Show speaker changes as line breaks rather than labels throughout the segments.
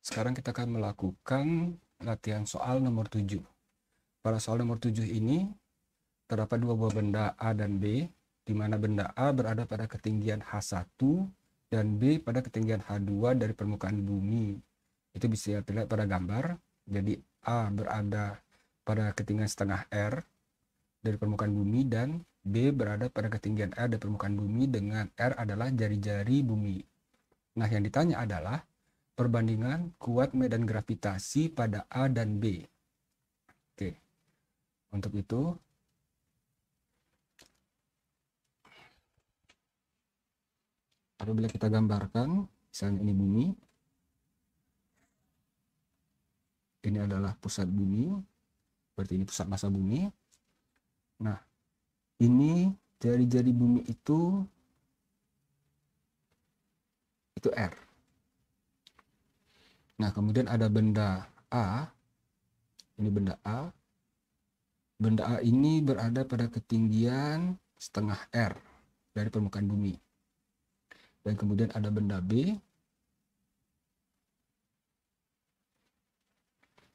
Sekarang kita akan melakukan latihan soal nomor 7. Pada soal nomor 7 ini terdapat dua buah benda A dan B, di mana benda A berada pada ketinggian H1 dan B pada ketinggian H2 dari permukaan bumi. Itu bisa terlihat pada gambar. Jadi A berada pada ketinggian setengah R dari permukaan bumi dan B berada pada ketinggian R dari permukaan bumi dengan R adalah jari-jari bumi. Nah, yang ditanya adalah perbandingan kuat medan gravitasi pada A dan B. Oke, untuk itu apabila kita gambarkan, misalnya ini bumi, ini adalah pusat bumi, berarti ini pusat massa bumi. Nah, ini jari-jari bumi itu R. Nah, kemudian ada benda A, ini benda A. Benda A ini berada pada ketinggian setengah R dari permukaan bumi. Dan kemudian ada benda B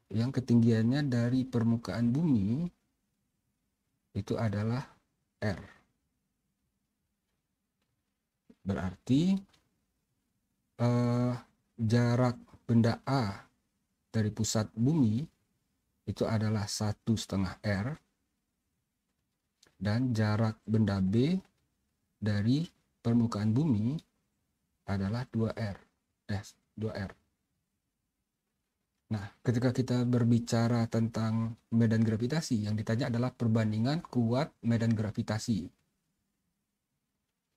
yang ketinggiannya dari permukaan bumi itu adalah R. Berarti jarak benda A dari pusat bumi itu adalah 1,5 R dan jarak benda B dari permukaan bumi adalah 2R. Nah, ketika kita berbicara tentang medan gravitasi, yang ditanya adalah perbandingan kuat medan gravitasi.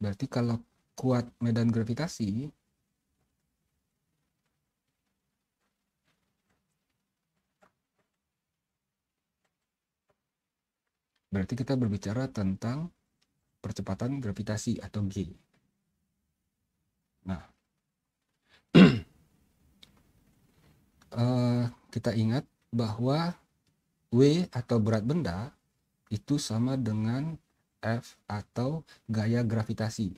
Berarti kalau kuat medan gravitasi, berarti kita berbicara tentang percepatan gravitasi atau G. Nah, kita ingat bahwa W atau berat benda itu sama dengan F atau gaya gravitasi.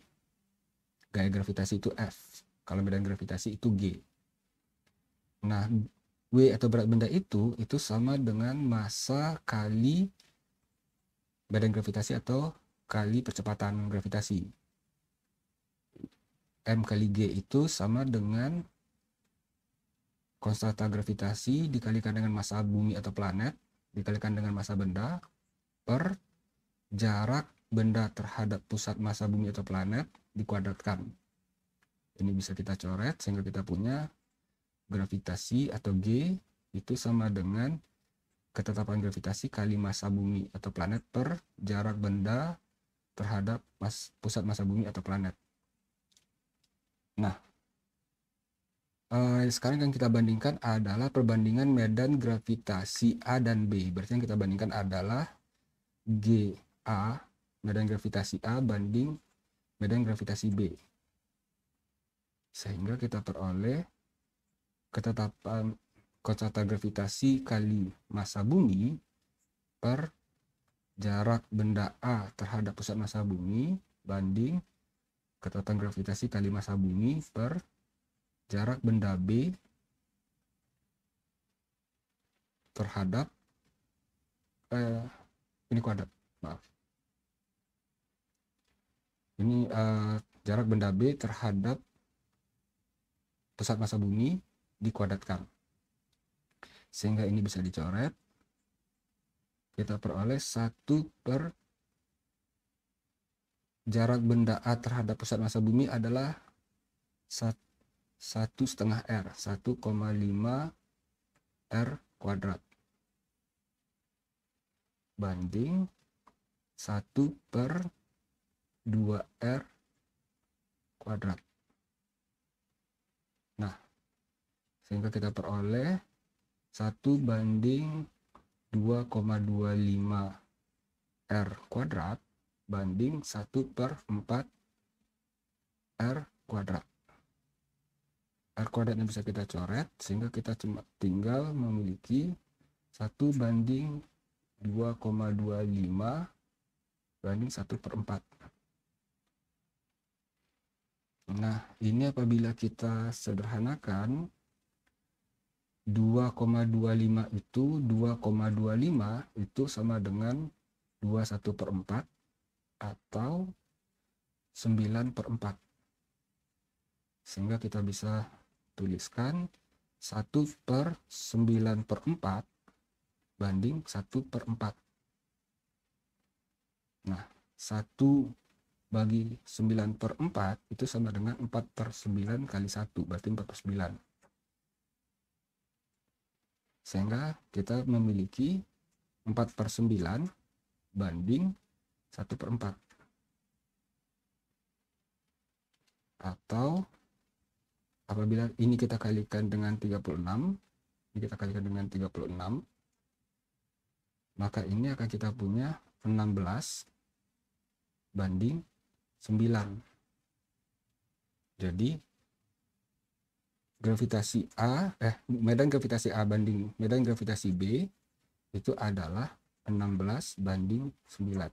Gaya gravitasi itu F. Kalau medan gravitasi itu G. Nah, W atau berat benda itu sama dengan massa kali badan gravitasi atau kali percepatan gravitasi. M kali G itu sama dengan konstanta gravitasi dikalikan dengan massa bumi atau planet dikalikan dengan massa benda per jarak benda terhadap pusat massa bumi atau planet dikuadratkan. Ini bisa kita coret sehingga kita punya gravitasi atau G itu sama dengan ketetapan gravitasi kali massa bumi atau planet per jarak benda terhadap pusat massa bumi atau planet. Nah, sekarang yang kita bandingkan adalah perbandingan medan gravitasi A dan B. Berarti yang kita bandingkan adalah GA, medan gravitasi A banding medan gravitasi B. Sehingga kita peroleh ketetapan konstanta gravitasi kali massa bumi per jarak benda A terhadap pusat massa bumi banding ketetapan gravitasi kali massa bumi per jarak benda B terhadap ini kuadrat, maaf. Ini jarak benda B terhadap pusat massa bumi dikuadratkan. Sehingga ini bisa dicoret. Kita peroleh 1 per jarak benda A terhadap pusat massa bumi adalah 1,5 R, 1,5 R kuadrat banding 1 per 2 R kuadrat. Nah, sehingga kita peroleh 1 banding 2,25 R kuadrat banding 1 per 4 R kuadrat. R kuadrat yang bisa kita coret sehingga kita cuma tinggal memiliki 1 banding 2,25 banding 1 per 4. Nah, ini apabila kita sederhanakan 2,25 itu 2,25 itu sama dengan 21/4 atau 9/4. Sehingga kita bisa tuliskan 1/9/4 banding 1/4. Nah, 1 bagi 9/4 itu sama dengan 4/9 kali 1, berarti 4/9. Sehingga kita memiliki 4/9 banding 1/4. Atau apabila ini kita kalikan dengan 36, maka ini akan kita punya 16 banding 9. Jadi medan gravitasi A banding medan gravitasi B itu adalah 16 banding 9.